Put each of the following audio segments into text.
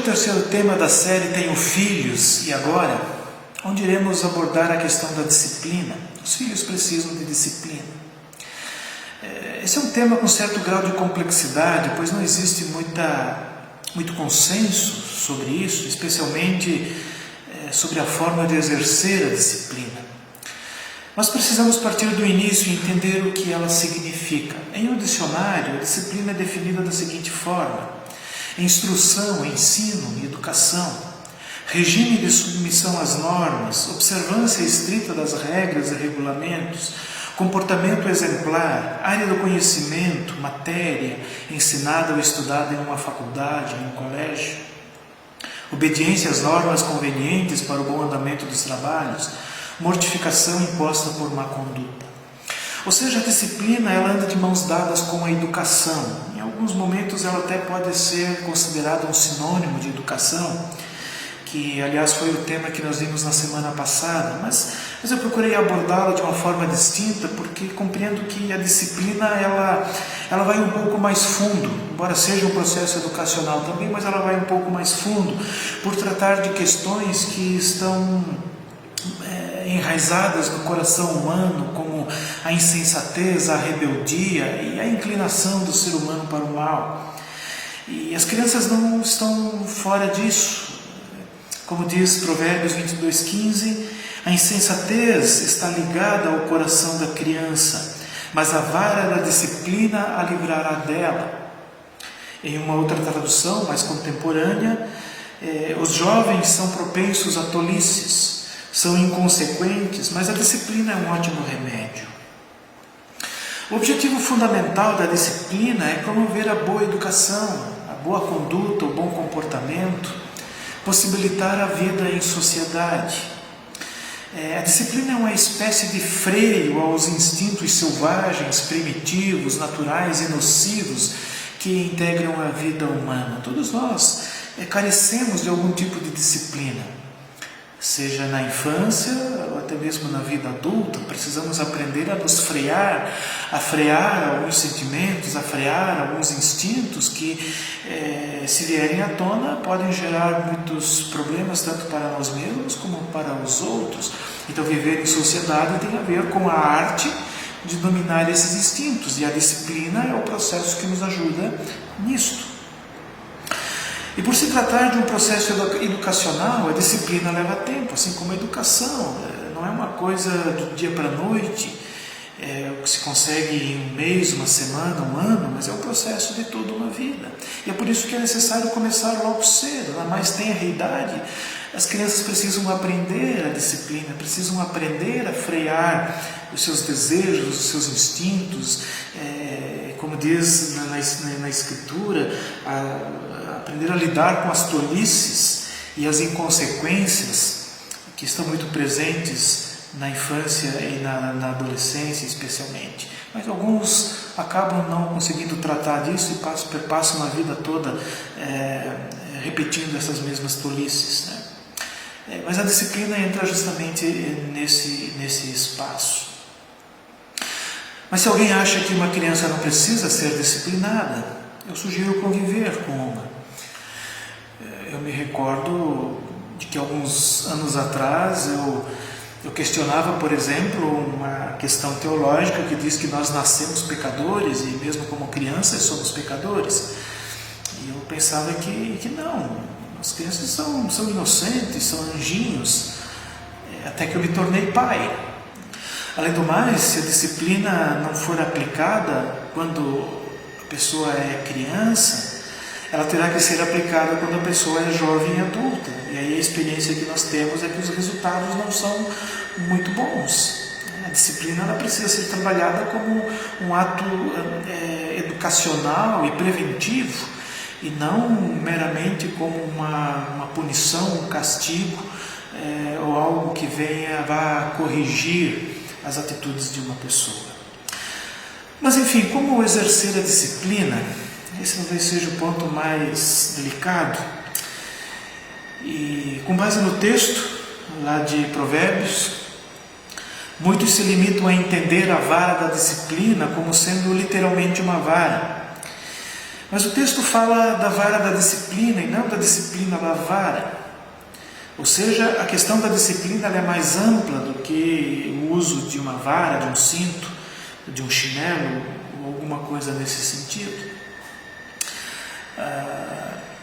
terceiro tema da série Tenho Filhos, e agora, onde iremos abordar a questão da disciplina. Os filhos precisam de disciplina. Esse é um tema com certo grau de complexidade, pois não existe muito consenso sobre isso, especialmente sobre a forma de exercer a disciplina. Nós precisamos partir do início e entender o que ela significa. Em um dicionário, a disciplina é definida da seguinte forma: instrução, ensino e educação, regime de submissão às normas, observância estrita das regras e regulamentos, comportamento exemplar, área do conhecimento, matéria ensinada ou estudada em uma faculdade, em um colégio, obediência às normas convenientes para o bom andamento dos trabalhos, mortificação imposta por má conduta. Ou seja, a disciplina ela anda de mãos dadas com a educação. Em alguns momentos ela até pode ser considerada um sinônimo de educação, que aliás foi o tema que nós vimos na semana passada, mas eu procurei abordá-la de uma forma distinta, porque compreendo que a disciplina ela vai um pouco mais fundo, embora seja um processo educacional também, mas ela vai um pouco mais fundo, por tratar de questões que estão enraizadas no coração humano, como a insensatez, a rebeldia e a inclinação do ser humano para o mal. E as crianças não estão fora disso. Como diz Provérbios 22:15, a insensatez está ligada ao coração da criança, mas a vara da disciplina a livrará dela. Em uma outra tradução, mais contemporânea, os jovens são propensos a tolices, são inconsequentes, mas a disciplina é um ótimo remédio. O objetivo fundamental da disciplina é promover a boa educação, a boa conduta, o bom comportamento, possibilitar a vida em sociedade. A disciplina é uma espécie de freio aos instintos selvagens, primitivos, naturais e nocivos que integram a vida humana. Todos nós carecemos de algum tipo de disciplina. Seja na infância ou até mesmo na vida adulta, precisamos aprender a nos frear, a frear alguns sentimentos, a frear alguns instintos que, se vierem à tona, podem gerar muitos problemas, tanto para nós mesmos como para os outros. Então, viver em sociedade tem a ver com a arte de dominar esses instintos, e a disciplina é o processo que nos ajuda nisto. E por se tratar de um processo educacional, a disciplina leva tempo, assim como a educação. Não é uma coisa do dia para a noite, o que se consegue em um mês, uma semana, um ano, mas é um processo de toda uma vida. E é por isso que é necessário começar logo cedo, na mais tenra idade. As crianças precisam aprender a disciplina, precisam aprender a frear os seus desejos, os seus instintos, como diz na Escritura, aprender a lidar com as tolices e as inconsequências que estão muito presentes na infância e na adolescência especialmente. Mas alguns acabam não conseguindo tratar disso e passam a vida toda repetindo essas mesmas tolices, né? Mas a disciplina entra justamente nesse espaço. Mas se alguém acha que uma criança não precisa ser disciplinada, eu sugiro conviver com uma. Eu me recordo de que alguns anos atrás eu questionava, por exemplo, uma questão teológica que diz que nós nascemos pecadores e mesmo como crianças somos pecadores. E eu pensava que não, as crianças são inocentes, são anjinhos, até que eu me tornei pai. Além do mais, se a disciplina não for aplicada quando a pessoa é criança, ela terá que ser aplicada quando a pessoa é jovem e adulta. E aí a experiência que nós temos é que os resultados não são muito bons. A disciplina ela precisa ser trabalhada como um ato educacional e preventivo, e não meramente como uma punição, um castigo, ou algo que vá corrigir as atitudes de uma pessoa. Mas enfim, como exercer a disciplina? Esse talvez seja o ponto mais delicado. E com base no texto lá de Provérbios, muitos se limitam a entender a vara da disciplina como sendo literalmente uma vara. Mas o texto fala da vara da disciplina e não da disciplina da vara. Ou seja, a questão da disciplina é mais ampla do que o uso de uma vara, de um cinto, de um chinelo ou alguma coisa nesse sentido.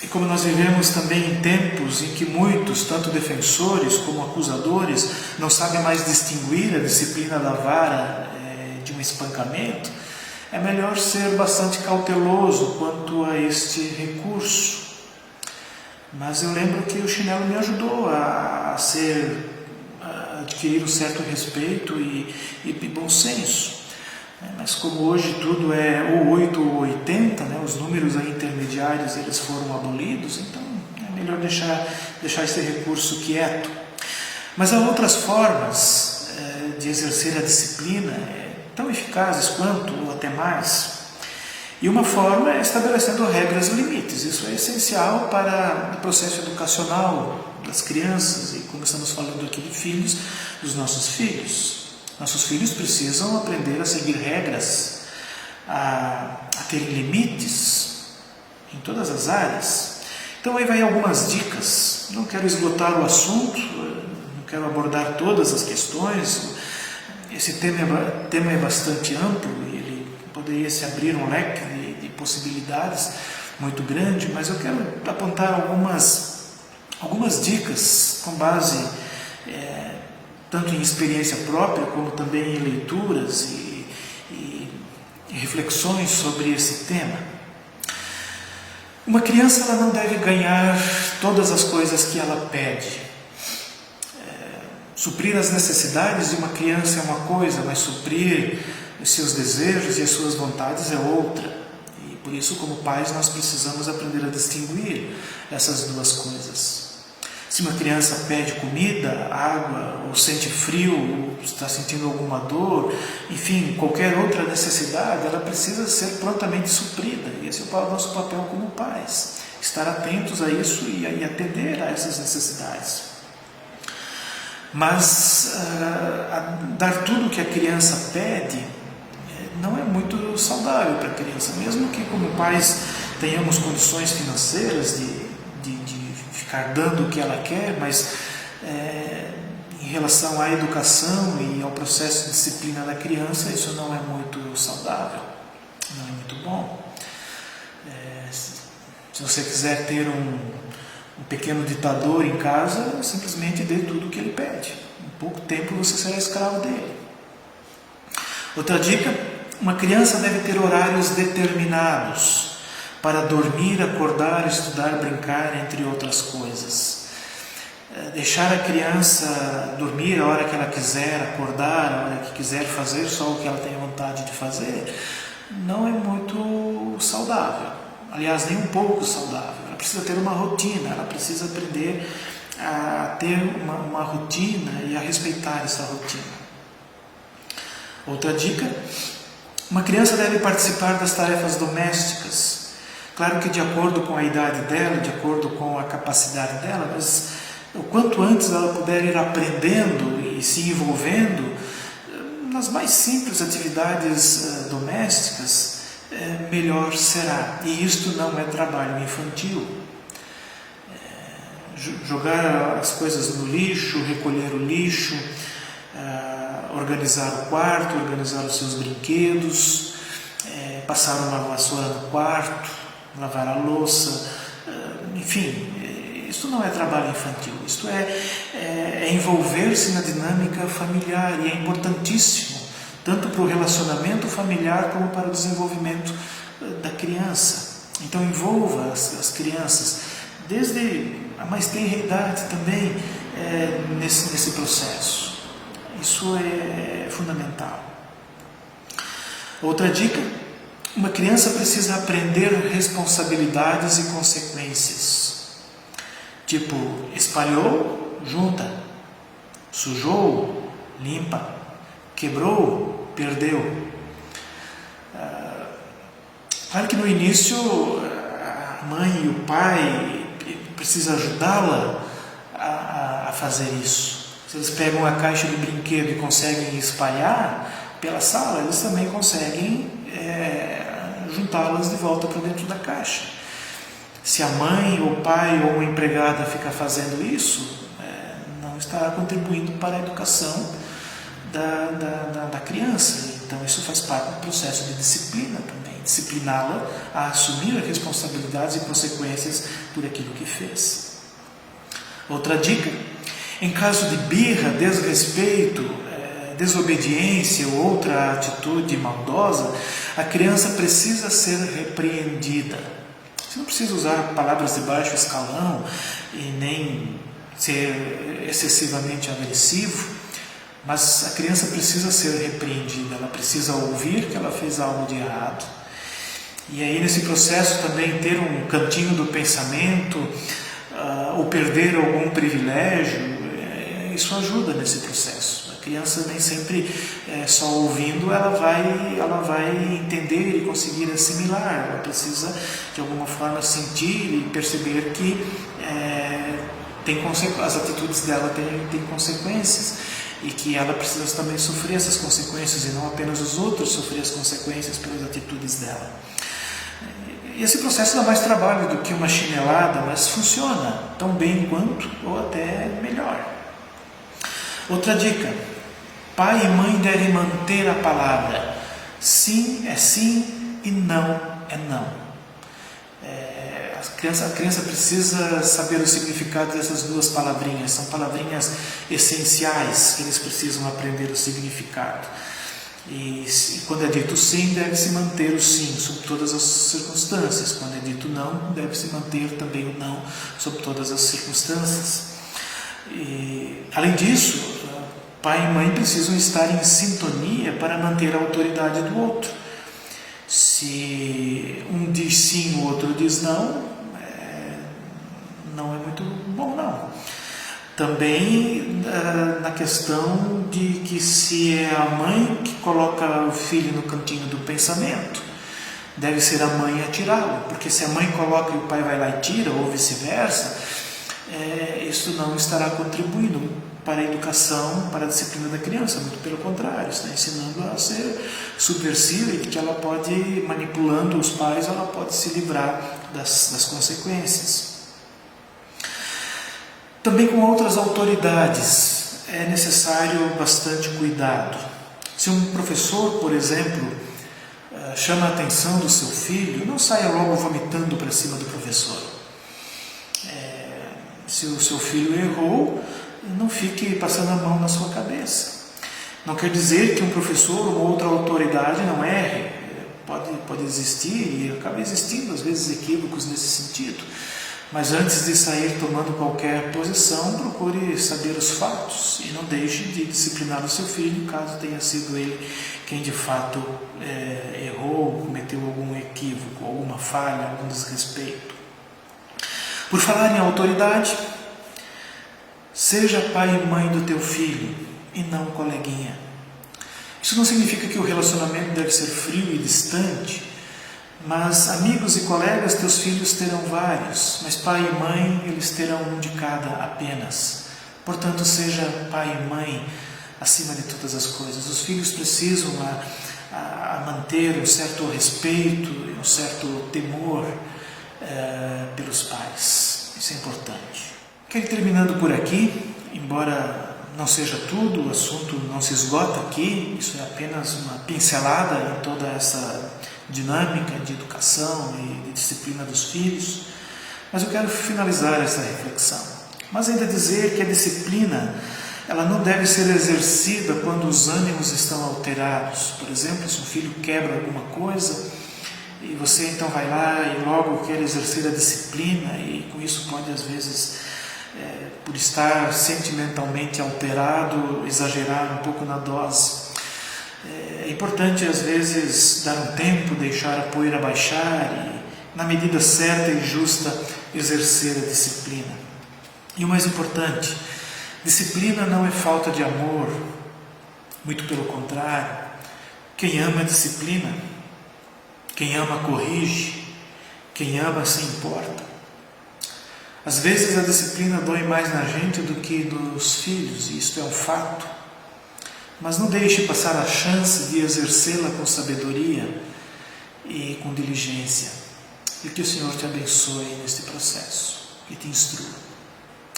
E como nós vivemos também em tempos em que muitos, tanto defensores como acusadores, não sabem mais distinguir a disciplina da vara de um espancamento, é melhor ser bastante cauteloso quanto a este recurso. Mas eu lembro que o chinelo me ajudou a adquirir um certo respeito e bom senso. Mas como hoje tudo é ou 8 ou 80, os números aí intermediários eles foram abolidos, então é melhor deixar esse recurso quieto. Mas há outras formas de exercer a disciplina tão eficazes quanto ou até mais. E uma forma é estabelecendo regras e limites. Isso é essencial para o processo educacional das crianças, e como estamos falando aqui de filhos, dos nossos filhos. Nossos filhos precisam aprender a seguir regras, a terem limites em todas as áreas. Então aí vai algumas dicas. Não quero esgotar o assunto, não quero abordar todas as questões. Esse tema é bastante amplo e ele poderia se abrir um leque de possibilidades muito grande, mas eu quero apontar algumas dicas com base tanto em experiência própria como também em leituras e reflexões sobre esse tema. Uma criança ela não deve ganhar todas as coisas que ela pede. Suprir as necessidades de uma criança é uma coisa, mas suprir os seus desejos e as suas vontades é outra. E por isso, como pais, nós precisamos aprender a distinguir essas duas coisas. Se uma criança pede comida, água, ou sente frio, ou está sentindo alguma dor, enfim, qualquer outra necessidade, ela precisa ser prontamente suprida. E esse é o nosso papel como pais, estar atentos a isso e atender a essas necessidades. Mas dar tudo o que a criança pede não é muito saudável para a criança, mesmo que como pais tenhamos condições financeiras de ficar dando o que ela quer, mas em relação à educação e ao processo de disciplina da criança, isso não é muito saudável, não é muito bom. Se você quiser ter um pequeno ditador em casa, simplesmente dê tudo o que ele pede. Em pouco tempo você será escravo dele. Outra dica: uma criança deve ter horários determinados para dormir, acordar, estudar, brincar, entre outras coisas. Deixar a criança dormir a hora que ela quiser, acordar a hora que quiser, fazer só o que ela tem vontade de fazer, não é muito saudável. Aliás, nem um pouco saudável. Ela precisa ter uma rotina, ela precisa aprender a ter uma rotina e a respeitar essa rotina. Outra dica: uma criança deve participar das tarefas domésticas. Claro que de acordo com a idade dela, de acordo com a capacidade dela, mas o quanto antes ela puder ir aprendendo e se envolvendo nas mais simples atividades domésticas, melhor será. E isto não é trabalho infantil. Jogar as coisas no lixo, recolher o lixo, organizar o quarto, organizar os seus brinquedos, passar uma vassoura no quarto, lavar a louça, enfim, isso não é trabalho infantil, isto é envolver-se na dinâmica familiar, e é importantíssimo, tanto para o relacionamento familiar como para o desenvolvimento da criança. Então envolva as crianças, desde a mais tenra idade também, nesse processo. Isso é fundamental. Outra dica: uma criança precisa aprender responsabilidades e consequências. Tipo, espalhou, junta. Sujou, limpa. Quebrou, perdeu. Claro que no início a mãe e o pai precisam ajudá-la a fazer isso. Se eles pegam a caixa de brinquedo e conseguem espalhar pela sala, eles também conseguem juntá-las de volta para dentro da caixa. Se a mãe, ou o pai, ou uma empregada ficar fazendo isso, não estará contribuindo para a educação da criança. Então isso faz parte do processo de disciplina também, discipliná-la a assumir as responsabilidades e consequências por aquilo que fez. Outra dica: em caso de birra, desrespeito, desobediência ou outra atitude maldosa, a criança precisa ser repreendida. Você não precisa usar palavras de baixo escalão e nem ser excessivamente agressivo, mas a criança precisa ser repreendida, ela precisa ouvir que ela fez algo de errado. E aí nesse processo também ter um cantinho do pensamento, ou perder algum privilégio, isso ajuda nesse processo. A criança nem sempre, só ouvindo, ela vai entender e conseguir assimilar. Ela precisa de alguma forma sentir e perceber que as atitudes dela têm consequências, e que ela precisa também sofrer essas consequências e não apenas os outros sofrer as consequências pelas atitudes dela. E esse processo dá mais trabalho do que uma chinelada, mas funciona tão bem quanto ou até melhor. Outra dica: pai e mãe devem manter a palavra. Sim é sim e não é não. A criança precisa saber o significado dessas duas palavrinhas. São palavrinhas essenciais que eles precisam aprender o significado. E quando é dito sim, deve-se manter o sim sob todas as circunstâncias. Quando é dito não, deve-se manter também o não sob todas as circunstâncias. E, além disso, pai e mãe precisam estar em sintonia para manter a autoridade do outro. Se um diz sim, o outro diz não, não é muito bom, não. Também na questão de que se é a mãe que coloca o filho no cantinho do pensamento, deve ser a mãe a tirá-lo, porque se a mãe coloca e o pai vai lá e tira, ou vice-versa, isso não estará contribuindo para a educação, para a disciplina da criança, muito pelo contrário, está ensinando a ser subversiva, e que ela pode, manipulando os pais, ela pode se livrar das consequências. Também com outras autoridades é necessário bastante cuidado. Se um professor, por exemplo, chama a atenção do seu filho, não saia logo vomitando para cima do professor. Se o seu filho errou, não fique passando a mão na sua cabeça. Não quer dizer que um professor ou outra autoridade não erre. Pode existir, e acaba existindo às vezes equívocos nesse sentido. Mas antes de sair tomando qualquer posição, procure saber os fatos e não deixe de disciplinar o seu filho, caso tenha sido ele quem de fato errou, cometeu algum equívoco, alguma falha, algum desrespeito. Por falar em autoridade, seja pai e mãe do teu filho e não coleguinha. Isso não significa que o relacionamento deve ser frio e distante, mas amigos e colegas teus filhos terão vários, mas pai e mãe eles terão um de cada apenas. Portanto, seja pai e mãe acima de todas as coisas. Os filhos precisam manter um certo respeito e um certo temor pelos pais. Isso é importante. Quero ir terminando por aqui, embora não seja tudo, o assunto não se esgota aqui, isso é apenas uma pincelada em toda essa dinâmica de educação e de disciplina dos filhos, mas eu quero finalizar essa reflexão. Mas ainda dizer que a disciplina, ela não deve ser exercida quando os ânimos estão alterados. Por exemplo, se um filho quebra alguma coisa e você então vai lá e logo quer exercer a disciplina, e com isso pode às vezes, por estar sentimentalmente alterado, exagerar um pouco na dose. É importante às vezes dar um tempo, deixar a poeira baixar e, na medida certa e justa, exercer a disciplina. E o mais importante, disciplina não é falta de amor, muito pelo contrário. Quem ama disciplina, quem ama corrige, quem ama se importa. Às vezes a disciplina dói mais na gente do que dos filhos, e isto é um fato. Mas não deixe passar a chance de exercê-la com sabedoria e com diligência. E que o Senhor te abençoe neste processo e te instrua.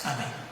Amém.